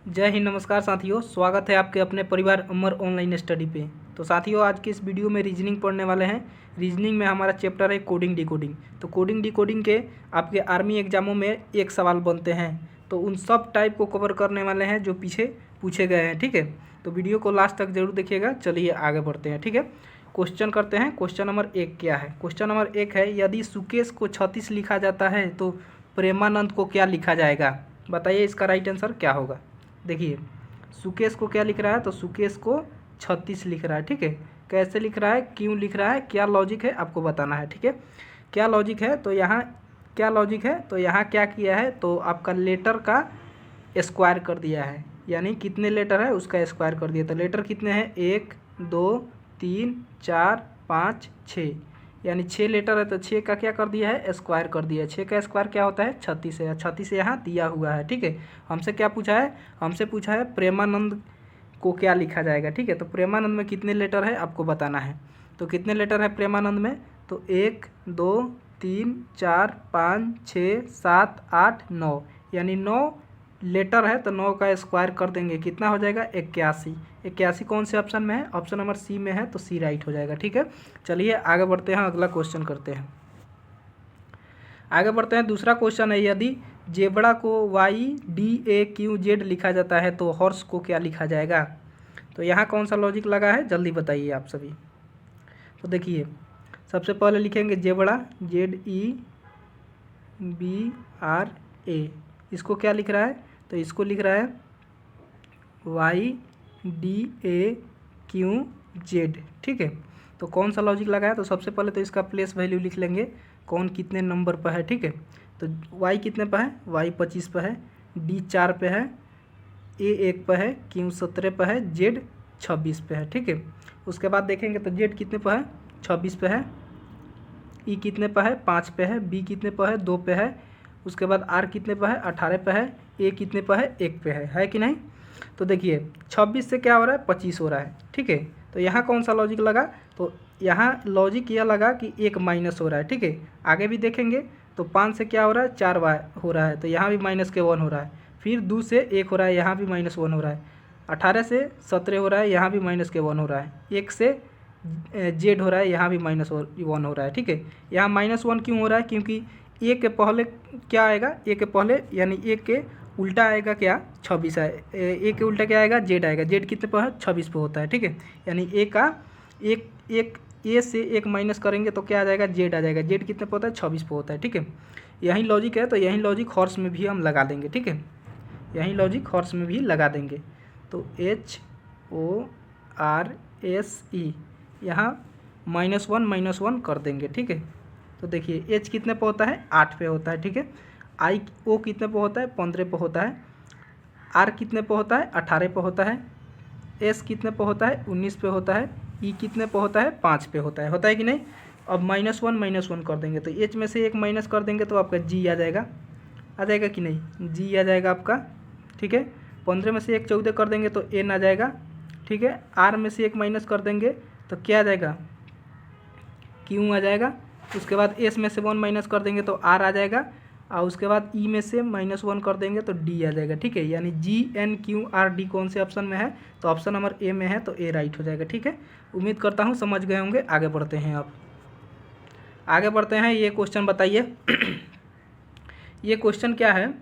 जय हिंद, नमस्कार साथियों। स्वागत है आपके अपने परिवार अमर ऑनलाइन स्टडी पे। तो साथियों, आज की इस वीडियो में रीजनिंग पढ़ने वाले हैं। रीजनिंग में हमारा चैप्टर है कोडिंग डिकोडिंग। तो कोडिंग डिकोडिंग के आपके आर्मी एग्जामों में एक सवाल बनते हैं, तो उन सब टाइप को कवर करने वाले हैं जो पीछे पूछे गए हैं। ठीक है, तो वीडियो को लास्ट तक जरूर देखिएगा। चलिए आगे बढ़ते हैं। ठीक है, क्वेश्चन करते हैं। क्वेश्चन नंबर 1 क्या है? क्वेश्चन नंबर 1 है, यदि सुकेश को 36 लिखा जाता है तो प्रेमानंद को क्या लिखा जाएगा? बताइए इसका राइट आंसर क्या होगा। देखिए, सुकेश को क्या लिख रहा है? तो सुकेश को 36 लिख रहा है। ठीक है, कैसे लिख रहा है, क्यों लिख रहा है, क्या लॉजिक है, आपको बताना है। ठीक है, क्या लॉजिक है? तो यहाँ क्या लॉजिक है? तो यहाँ क्या किया है, तो आपका लेटर का स्क्वायर कर दिया है, यानी कितने लेटर है उसका स्क्वायर कर दिया। तो लेटर कितने हैं? 1 2 3 4 5 6, यानी 6 लेटर है, तो 6 का क्या कर दिया है? स्क्वायर कर दिया है। 6 का स्क्वायर क्या होता है? 36 है। 36 यहाँ दिया हुआ है। ठीक है, हमसे क्या पूछा है? हमसे पूछा है प्रेमानंद को क्या लिखा जाएगा। ठीक है, तो प्रेमानंद में कितने लेटर है आपको बताना है। तो कितने लेटर है प्रेमानंद में? तो 1 2 3 4 5 6 7 8 9, यानी 9 लेटर है, तो 9 का स्क्वायर कर देंगे, कितना हो जाएगा? 81। 81 कौन से ऑप्शन में है? ऑप्शन नंबर सी में है, तो सी राइट हो जाएगा। ठीक है, चलिए आगे बढ़ते हैं, अगला क्वेश्चन करते हैं। आगे बढ़ते हैं। दूसरा क्वेश्चन है, यदि जेबड़ा को YDAQZ लिखा जाता है तो हॉर्स को क्या लिखा जाएगा? तो यहाँ कौन सा लॉजिक लगा है, जल्दी बताइए आप सभी। तो देखिए, सबसे पहले लिखेंगे जेबड़ा, ZEBRA। इसको क्या लिख रहा है? तो इसको लिख रहा है YDAQZ। ठीक है, तो कौन सा लॉजिक लगाया? तो सबसे पहले तो इसका प्लेस वैल्यू लिख लेंगे, कौन कितने नंबर पर है। ठीक है, तो Y कितने पर है? Y 25 पर है, D 4 पे है, A 1 पर है, Q 17 पर है, Z 26 पे है। ठीक है, उसके बाद देखेंगे तो Z कितने पर है? 26 पे है, E कितने पर है? 5 पे है, B कितने पर है? 2 पे है, उसके बाद R कितने पर है? 18 पे है, A कितने पर है? 1 पे है कि नहीं? तो देखिए 26 से क्या हो रहा है? 25 हो रहा है। ठीक है, तो यहाँ कौन सा लॉजिक लगा? तो यहाँ लॉजिक यह लगा कि 1 माइनस हो रहा है। ठीक है, आगे भी देखेंगे तो 5 से क्या हो रहा है? 4 हो रहा है, तो यहाँ भी माइनस के 1 हो रहा है। फिर 2 से 1 हो रहा है, यहाँ भी माइनस 1 हो रहा है। 18 से 17 हो रहा है, यहाँ भी माइनस के 1 हो रहा है। 1 से जेड हो रहा है, यहाँ भी माइनस 1 हो रहा है। ठीक है, यहाँ -1 क्यों हो रहा है? क्योंकि ए के पहले क्या आएगा? ए के पहले यानी ए के उल्टा आएगा क्या? 26 है। ए के उल्टा क्या आएगा? जेड आएगा। जेड कितने पर है? 26 पे होता है। ठीक है, यानी ए का एक ए से 1 माइनस करेंगे तो क्या आ जाएगा? जेड आ जाएगा। जेड कितने पे होता है? 26 पे होता है। ठीक है, यही लॉजिक है, तो यही लॉजिक हॉर्स में भी हम लगा देंगे। ठीक है, यही लॉजिक हॉर्स में भी लगा देंगे। तो HORSE यहाँ -1 कर देंगे। ठीक है, तो देखिए H कितने पे होता है? 8 पे होता है। ठीक है, O कितने पे होता है? 15 पे होता है। R कितने पे होता है? 18 पे होता है। S कितने पे होता है? 19 पे होता है। E कितने पे होता है? 5 पे होता है कि नहीं? अब -1 कर देंगे, तो H में से 1 माइनस कर देंगे तो आपका G आ जाएगा कि नहीं? G आ जाएगा आपका। ठीक है, 15 में से 1 14 कर देंगे तो N आ जाएगा। ठीक है, R में से 1 माइनस कर देंगे तो क्या आ जाएगा? Q आ जाएगा। उसके बाद S में से 1 माइनस कर देंगे तो R आ जाएगा, और उसके बाद E में से -1 कर देंगे तो D आ जाएगा। ठीक है, यानी GNQRD कौन से ऑप्शन में है? तो ऑप्शन नंबर A में है, तो A राइट हो जाएगा। ठीक है, उम्मीद करता हूँ समझ गए होंगे। आगे बढ़ते हैं। आप आगे बढ़ते हैं। ये क्वेश्चन बताइए। ये क्वेश्चन क्या है,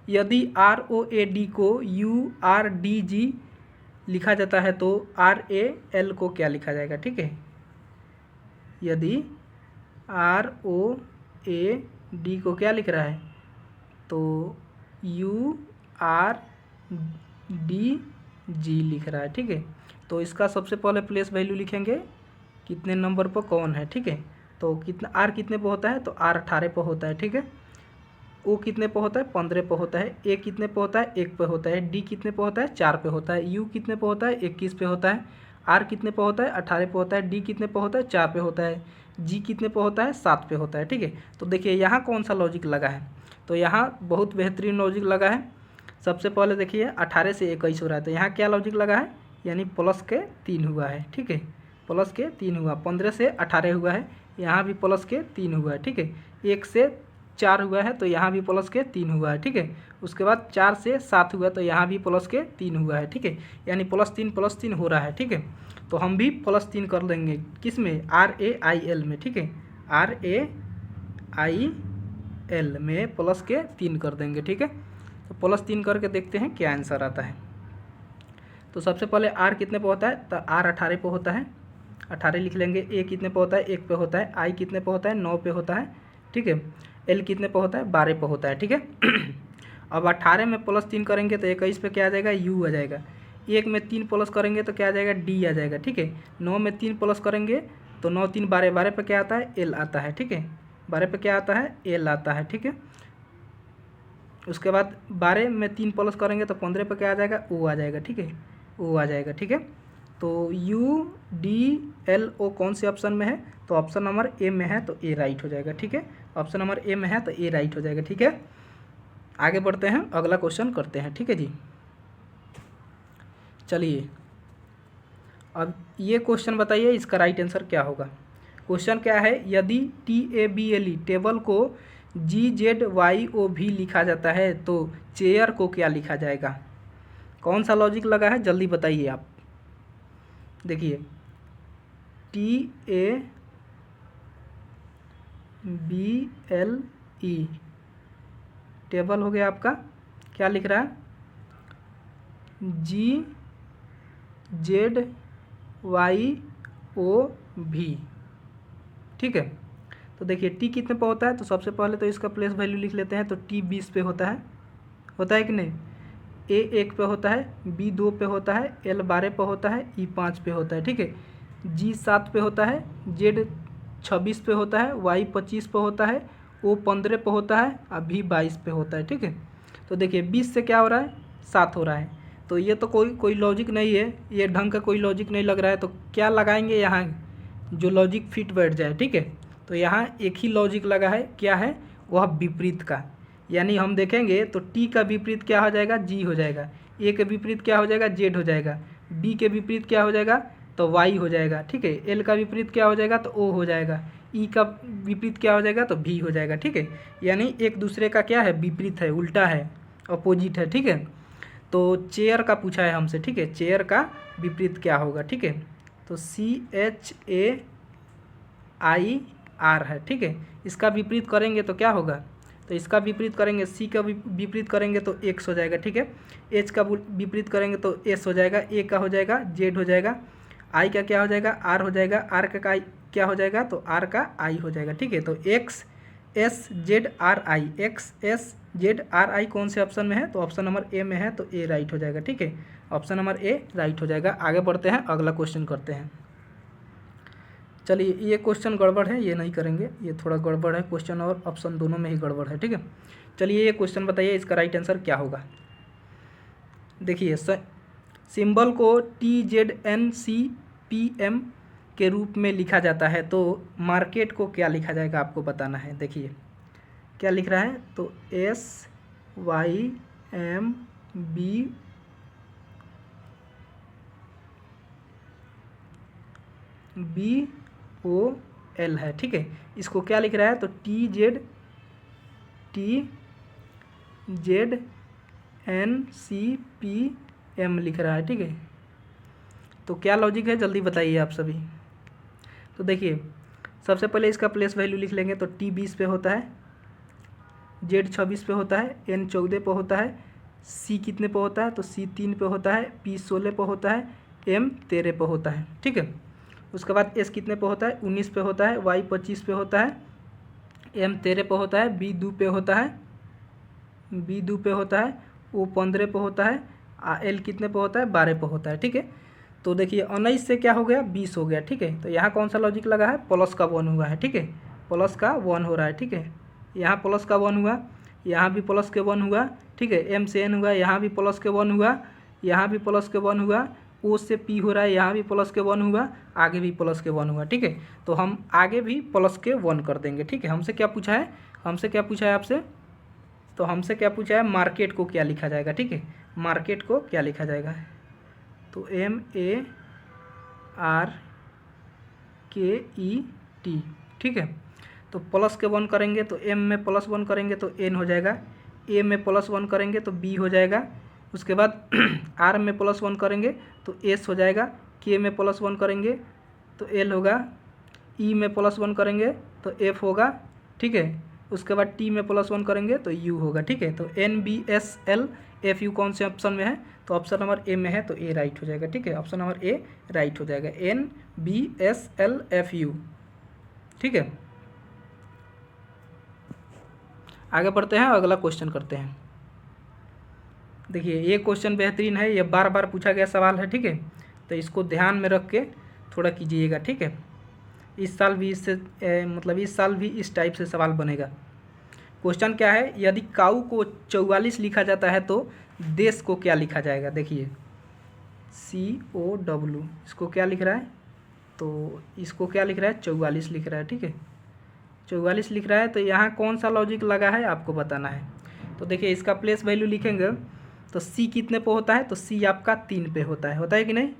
यदि ROAD को URDG लिखा जाता है तो RAL को क्या लिखा जाएगा? ठीक है, यदि ROAD को क्या लिख रहा है? तो URDG लिख रहा है। ठीक है, तो इसका सबसे पहले प्लेस वैल्यू लिखेंगे, कितने नंबर पर कौन है। ठीक है, तो कितना R कितने पे होता है? तो R 18 पे होता है। ठीक है, O कितने पे होता है? 15 पे होता है। A कितने पे होता है? 1 पे होता है। D कितने पे होता है? 4 पे होता है। U कितने पे होता है? 21 पे होता है। R कितने पे होता है? 18 पे होता है। D कितने पे होता है? 4 पे होता है। G कितने पे होता है? 7 पे होता है। ठीक है, तो देखिए यहाँ कौन सा लॉजिक लगा है? तो यहाँ बहुत बेहतरीन लॉजिक लगा है। सबसे पहले देखिए 18 से 21 हो रहा है, तो यहाँ क्या लॉजिक लगा है? यानी प्लस के 3 हुआ है। ठीक है, प्लस के 3 हुआ। 15 से 18 हुआ है, यहाँ भी प्लस के 3 हुआ है। ठीक है, 1 से 4 हुआ है तो यहाँ भी प्लस के 3 हुआ है, ठीक है। उसके बाद 4 से 7 हुआ तो यहाँ भी प्लस के 3 हुआ है, ठीक है। यानी +3 हो रहा है, ठीक है। तो हम भी +3 कर देंगे किस में, RAIL में, ठीक है। RAIL में प्लस के 3 कर देंगे, ठीक है। तो +3 करके देखते हैं क्या आंसर आता है। तो सबसे पहले R कितने पे होता है, तो R 18 पे होता है, 18 लिख लेंगे। A कितने पे होता है, 1 पे होता है। I कितने पे होता है, 9 पे होता है, ठीक है। L कितने पे होता है, 12 पे होता है, ठीक है। अब 18 में +3 करेंगे तो 21 पे क्या आ जाएगा, U आ जाएगा। 1 में 3 प्लस करेंगे तो क्या आ जाएगा, D आ जाएगा, ठीक है। 9 में 3 प्लस करेंगे तो 9 3 12, 12 पे क्या आता है, L आता है, ठीक है। 12 पे क्या आता है, L आता है, ठीक है। उसके बाद 12 में 3 प्लस करेंगे तो 15 पे क्या आ जाएगा, O आ जाएगा, ठीक है। O आ जाएगा, ठीक है। तो UDLO कौन से ऑप्शन में है, तो ऑप्शन नंबर ए में है, तो ए राइट हो जाएगा, ठीक है। ऑप्शन नंबर ए में है तो ए राइट हो जाएगा, ठीक है। आगे बढ़ते हैं, अगला क्वेश्चन करते हैं, ठीक है जी। चलिए अब ये क्वेश्चन बताइए इसका राइट आंसर क्या होगा। क्वेश्चन क्या है, यदि TABLE टेबल को GZYOV लिखा जाता है तो चेयर को क्या लिखा जाएगा। कौन सा लॉजिक लगा है, जल्दी बताइए आप। देखिए TABLE टेबल हो गया आपका, क्या लिख रहा है, GZYOV, ठीक है। तो देखिए T कितने पे होता है, तो सबसे पहले तो इसका प्लेस वैल्यू लिख लेते हैं। तो T 20 पे होता है कि नहीं। A 1 पे होता है, B 2 पे होता है, L 12 पे होता है, E 5 पे होता है, ठीक है। G 7 पे होता है, Z 26 पे होता है, Y 25 पे होता है, O 15 पे होता है, और V 22 पे होता है, ठीक है। तो देखिए 20 से क्या हो रहा है, 7 हो रहा है। तो ये तो कोई लॉजिक नहीं है, ये ढंग का कोई लॉजिक नहीं लग रहा है। तो क्या लगाएंगे यहाँ, जो लॉजिक फिट बैठ जाए, ठीक है। तो यहाँ एक ही लॉजिक लगा है, क्या है, वह विपरीत का। यानी हम देखेंगे तो T का विपरीत क्या हो जाएगा, G हो जाएगा। A के विपरीत क्या हो जाएगा, Z हो जाएगा। B के विपरीत क्या हो जाएगा, तो Y हो जाएगा, ठीक है। L का विपरीत क्या हो जाएगा, तो O हो जाएगा। E का विपरीत क्या हो जाएगा, तो V हो जाएगा, ठीक है। यानी एक दूसरे का क्या है, विपरीत है, उल्टा है, अपोजिट है, ठीक है। तो चेयर का पूछा है हमसे, ठीक है। चेयर का विपरीत क्या होगा, ठीक है। तो CHAIR है, ठीक है। इसका विपरीत करेंगे तो क्या होगा, तो इसका विपरीत करेंगे, C का विपरीत करेंगे तो X हो जाएगा, ठीक है। H का विपरीत करेंगे तो S हो जाएगा, A का हो जाएगा Z हो जाएगा, I का क्या हो जाएगा, R हो जाएगा, R का क्या हो जाएगा, तो R का I हो जाएगा, ठीक है। तो XSZRI XSZRI कौन से ऑप्शन में है, तो ऑप्शन नंबर ए में है, तो ए राइट हो जाएगा, ठीक है। ऑप्शन नंबर ए राइट हो जाएगा। आगे बढ़ते हैं, अगला क्वेश्चन करते हैं। चलिए ये क्वेश्चन गड़बड़ है, ये नहीं करेंगे, ये थोड़ा गड़बड़ है, क्वेश्चन और ऑप्शन दोनों में ही गड़बड़ है, ठीक है। चलिए ये क्वेश्चन बताइए इसका राइट आंसर क्या होगा। देखिए सिंबल को TZNCPM के रूप में लिखा जाता है तो मार्केट को क्या लिखा जाएगा, आपको बताना है। देखिए क्या लिख रहा है, तो SYMBOL है, ठीक है। इसको क्या लिख रहा है, तो TZNCPM लिख रहा है, ठीक है। तो क्या लॉजिक है, जल्दी बताइए आप सभी। तो देखिए सबसे पहले इसका प्लेस वैल्यू लिख लेंगे। तो T 20 पे होता है, Z 26 पे होता है, N 14 पे होता है, C कितने पे होता है, तो C 3 पे होता है, P 16 पे होता है, M 13 पे होता है, ठीक है। उसके बाद S कितने पे होता है, 19 पे होता है, Y 25 पे होता है, M 13 पे होता है, B 2 पे होता है, O 15 पे होता है, L कितने पे होता है, 12 पे होता है, ठीक है। तो देखिए 19 से क्या हो गया, 20 हो गया, ठीक है। तो यहाँ कौन सा लॉजिक लगा है, प्लस का 1 हुआ है, ठीक है। प्लस का 1 हो रहा है, ठीक है। यहाँ प्लस का 1 हुआ, यहाँ भी प्लस के 1 हुआ, ठीक है। M से N हुआ, यहाँ भी प्लस के 1 हुआ, यहाँ भी प्लस के 1 हुआ, O से P हो रहा है, यहाँ भी प्लस के 1 हुआ, आगे भी प्लस के 1 हुआ, ठीक है। तो हम आगे भी प्लस के 1 कर देंगे, ठीक है। हमसे क्या पूछा है, आपसे, तो हमसे क्या पूछा है, मार्केट को क्या लिखा जाएगा, ठीक है। मार्केट को क्या लिखा जाएगा, तो MARKET, ठीक है। तो प्लस के 1 करेंगे तो एम में प्लस 1 करेंगे तो एन हो जाएगा, ए में प्लस 1 करेंगे तो बी हो जाएगा, उसके बाद आर में प्लस 1 करेंगे तो एस हो जाएगा, के में प्लस 1 करेंगे तो एल होगा, ई में प्लस 1 करेंगे तो एफ होगा, ठीक है। उसके बाद टी में प्लस 1 करेंगे तो यू होगा, ठीक है। तो N B S L F U कौन से ऑप्शन में है, तो ऑप्शन नंबर ए में है, तो ए राइट हो जाएगा, ठीक है। ऑप्शन नंबर ए राइट हो जाएगा, N B S L F U, ठीक है। आगे बढ़ते हैं, अगला क्वेश्चन करते हैं। देखिए ये क्वेश्चन बेहतरीन है, ये बार बार पूछा गया सवाल है, ठीक है। तो इसको ध्यान में रख के थोड़ा कीजिएगा, ठीक है। इस साल भी इससे मतलब इस साल भी इस टाइप से सवाल बनेगा। क्वेश्चन क्या है, यदि काऊ को 44 लिखा जाता है तो देश को क्या लिखा जाएगा। देखिए COW, इसको क्या लिख रहा है, तो इसको क्या लिख रहा है, 44 लिख रहा है, ठीक है। 44 लिख रहा है, तो यहाँ कौन सा लॉजिक लगा है आपको बताना है। तो देखिए इसका प्लेस वैल्यू लिखेंगे तो C कितने पे होता है, तो C आपका 3 पे होता है कि नहीं।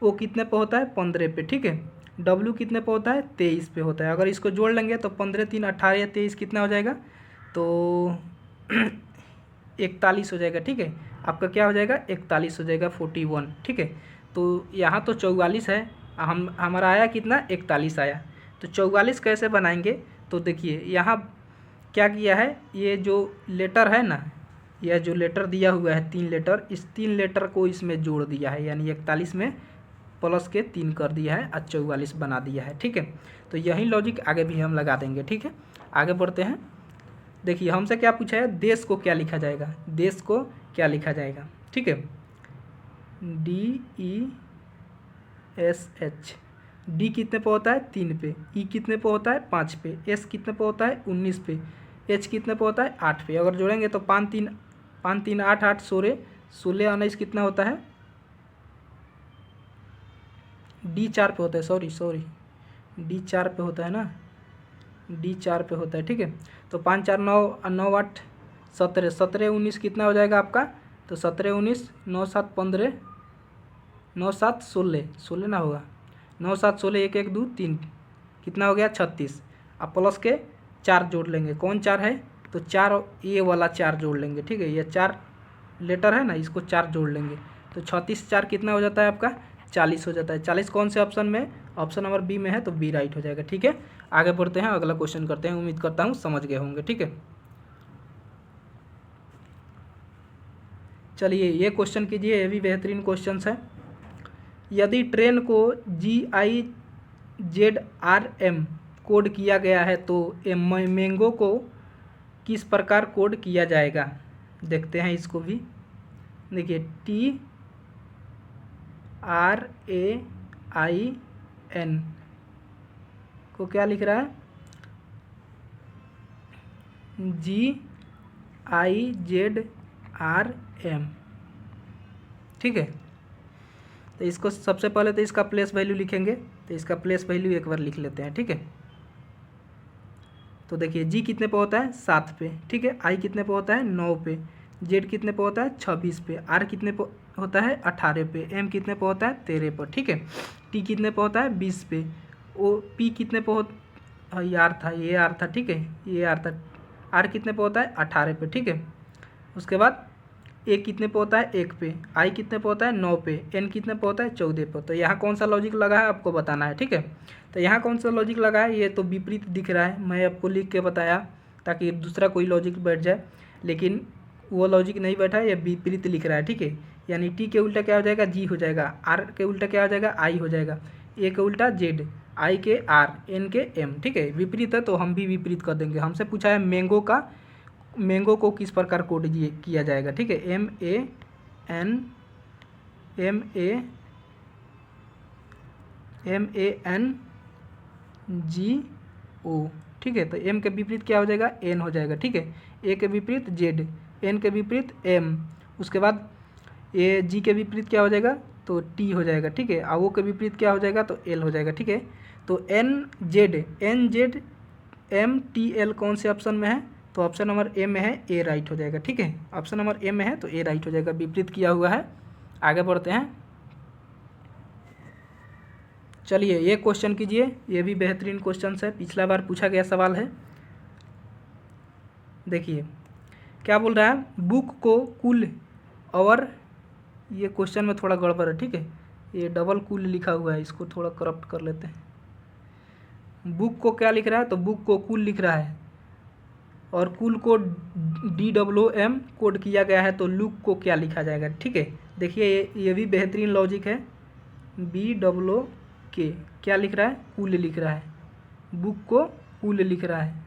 O कितने पे होता है, 15 पे, ठीक है। W कितने पे होता है, 23 पे होता है। अगर इसको जोड़ लेंगे तो 15 3 18 या 23 कितना हो जाएगा, तो 41 हो जाएगा, ठीक है। आपका क्या हो जाएगा, 41 हो जाएगा, 41, ठीक है। तो यहाँ तो 44 है, हमारा आया कितना, 41 आया। तो 44 कैसे बनाएंगे, तो देखिए यहाँ क्या किया है, ये जो लेटर है ना, यह जो लेटर दिया हुआ है 3 लेटर, इस 3 लेटर को इसमें जोड़ दिया है, यानी 41 में प्लस के 3 कर दिया है और 44 बना दिया है, ठीक है। तो यही लॉजिक आगे भी हम लगा देंगे, ठीक है। आगे बढ़ते हैं। देखिए हमसे क्या पूछा है, देश को क्या लिखा जाएगा, देश को क्या लिखा जाएगा, ठीक है। DESH, डी कितने पे होता है, 3 पे, ई कितने पे होता है, 5 पे, एस कितने पे होता है, 19 पे, एच कितने पे होता है, 8 पे। अगर जोड़ेंगे तो 5 3 8 8 16 16 19 कितना होता है, डी 4 पे होता है, सॉरी डी 4 पे होता है ना, डी 4 पे होता है, ठीक है। तो 5 4 9 9 8 17 17 19 कितना हो जाएगा आपका, तो 17 19 9 7 15 9 7 16 16 ना होगा, 9 7 16 1 1 2 3 कितना हो गया, 36। अब प्लस के 4 जोड़ लेंगे, कौन 4 है, तो 4 ये वाला 4 जोड़ लेंगे, ठीक है। ये 4 लेटर है ना, इसको 4 जोड़ लेंगे तो 36 4 कितना हो जाता है आपका, 40 हो जाता है। 40 कौन से ऑप्शन में, ऑप्शन नंबर बी में है, तो बी राइट हो जाएगा, ठीक है। आगे बढ़ते हैं, अगला क्वेश्चन करते हैं। उम्मीद करता हूँ समझ गए होंगे, ठीक है। चलिए ये क्वेश्चन कीजिए, ये भी बेहतरीन क्वेश्चन है। यदि ट्रेन को GIZRM कोड किया गया है तो मैंगो को किस प्रकार कोड किया जाएगा, देखते हैं इसको भी। देखिए TRAIN को क्या लिख रहा है, GIZRM, ठीक है। तो इसको सबसे पहले तो इसका प्लेस वैल्यू लिखेंगे, तो इसका प्लेस वैल्यू एक बार लिख लेते हैं, ठीक है। तो देखिए जी कितने पे होता है, 7 पे, ठीक है। आई कितने पे होता है, 9 पे, जेड कितने पे होता है, 26 पे, आर कितने पे होता है, 18 पे, एम कितने पे होता है, 13 पर, ठीक है। टी कितने पे होता है, 20 पे, ओ पी कितने पे होता, ये आर था, ठीक है, ये आर था। आर कितने पे होता है, 18 पे, ठीक है। उसके बाद ए कितने पे होता है, 1 पे, आई कितने पे होता है, 9 पे, एन कितने पे होता है, 14 पे। तो यहाँ कौन सा लॉजिक लगा है आपको बताना है, ठीक है। तो यहाँ कौन सा लॉजिक लगा है, ये तो विपरीत दिख रहा है, मैं आपको लिख के बताया ताकि दूसरा कोई लॉजिक बैठ जाए, लेकिन वो लॉजिक नहीं बैठा है, ये विपरीत लिख रहा है, ठीक है। यानी टी के उल्टा क्या हो जाएगा, जी हो जाएगा, आर के उल्टा क्या हो जाएगा, आई हो जाएगा, ए के उल्टा जेड, आई के आर, एन के एम, ठीक है। विपरीत है तो हम भी विपरीत कर देंगे। हमसे पूछा है मैंगो को किस प्रकार कोड किया जाएगा, ठीक है। MANGO, ठीक है। तो एम के विपरीत क्या हो जाएगा, एन हो जाएगा, ठीक है। ए के विपरीत जेड, एन के विपरीत एम, उसके बाद ए जी के विपरीत क्या हो जाएगा, तो टी हो जाएगा, ठीक है। और ओ के विपरीत क्या हो जाएगा, तो एल हो जाएगा, ठीक है। तो N Z M T L कौन से ऑप्शन में है, तो ऑप्शन नंबर ए में है, ए राइट हो जाएगा, ठीक है। ऑप्शन नंबर ए में है तो ए राइट हो जाएगा, विपरीत किया हुआ है। आगे बढ़ते हैं। चलिए ये क्वेश्चन कीजिए, ये भी बेहतरीन क्वेश्चन है, पिछला बार पूछा गया सवाल है। देखिए क्या बोल रहा है, बुक को कुल और, ये क्वेश्चन में थोड़ा गड़बड़ है, ठीक है, ये डबल कुल लिखा हुआ है, इसको थोड़ा करप्ट कर लेते हैं। बुक को क्या लिख रहा है, तो बुक को कुल लिख रहा है और कुल को DWM कोड किया गया है, तो लुक को क्या लिखा जाएगा, ठीक है। देखिए ये भी बेहतरीन लॉजिक है, BWK क्या लिख रहा है, कुल लिख रहा है, बुक को कुल लिख रहा है,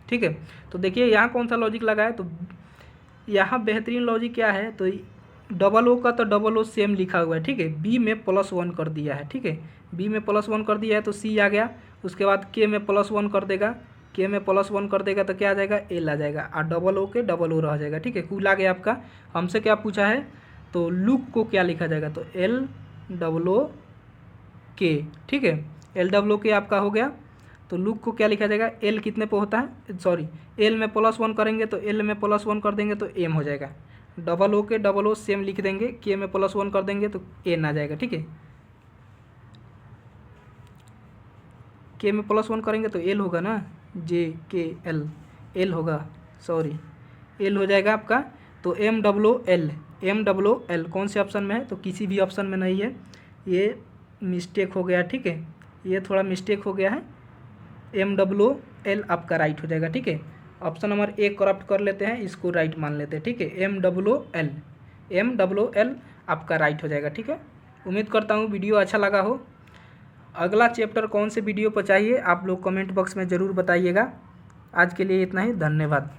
ठीक है। तो देखिए यहाँ कौन सा लॉजिक लगा है, तो यहाँ बेहतरीन लॉजिक क्या है, तो डबल ओ का तो डबल ओ सेम लिखा हुआ है, ठीक है। बी में +1 कर दिया है, ठीक है, बी में +1 कर दिया है तो सी आ गया। उसके बाद के में +1 कर देगा, के में +1 कर देगा तो क्या आ जाएगा, एल आ जाएगा, और डबल ओ के डबल ओ रह जाएगा, ठीक है। कुल आ गया आपका। हमसे क्या पूछा है, तो लुक को क्या लिखा जाएगा, तो LWK, ठीक है, LWK आपका हो गया। तो लुक को क्या लिखा जाएगा, एल कितने पे होता है, सॉरी, एल में +1 करेंगे तो एल में +1 कर देंगे तो एम हो जाएगा। डबल ओ के डबल ओ सेम लिख देंगे, के में +1 कर देंगे तो एन आ जाएगा, ठीक है। के में +1 करेंगे तो एल होगा ना, JKL, एल होगा, सॉरी, एल हो जाएगा आपका। तो MWL कौन से ऑप्शन में है, तो किसी भी ऑप्शन में नहीं है, ये मिस्टेक हो गया, ठीक है, ये थोड़ा मिस्टेक हो गया है। MWL आपका राइट हो जाएगा, ठीक है। ऑप्शन नंबर 1 करप्ट कर लेते हैं, इसको राइट मान लेते हैं, ठीक है। MWL आपका राइट हो जाएगा, ठीक है। उम्मीद करता हूँ वीडियो अच्छा लगा हो। अगला चैप्टर कौन से वीडियो पर चाहिए आप लोग कमेंट बॉक्स में ज़रूर बताइएगा। आज के लिए इतना ही, धन्यवाद।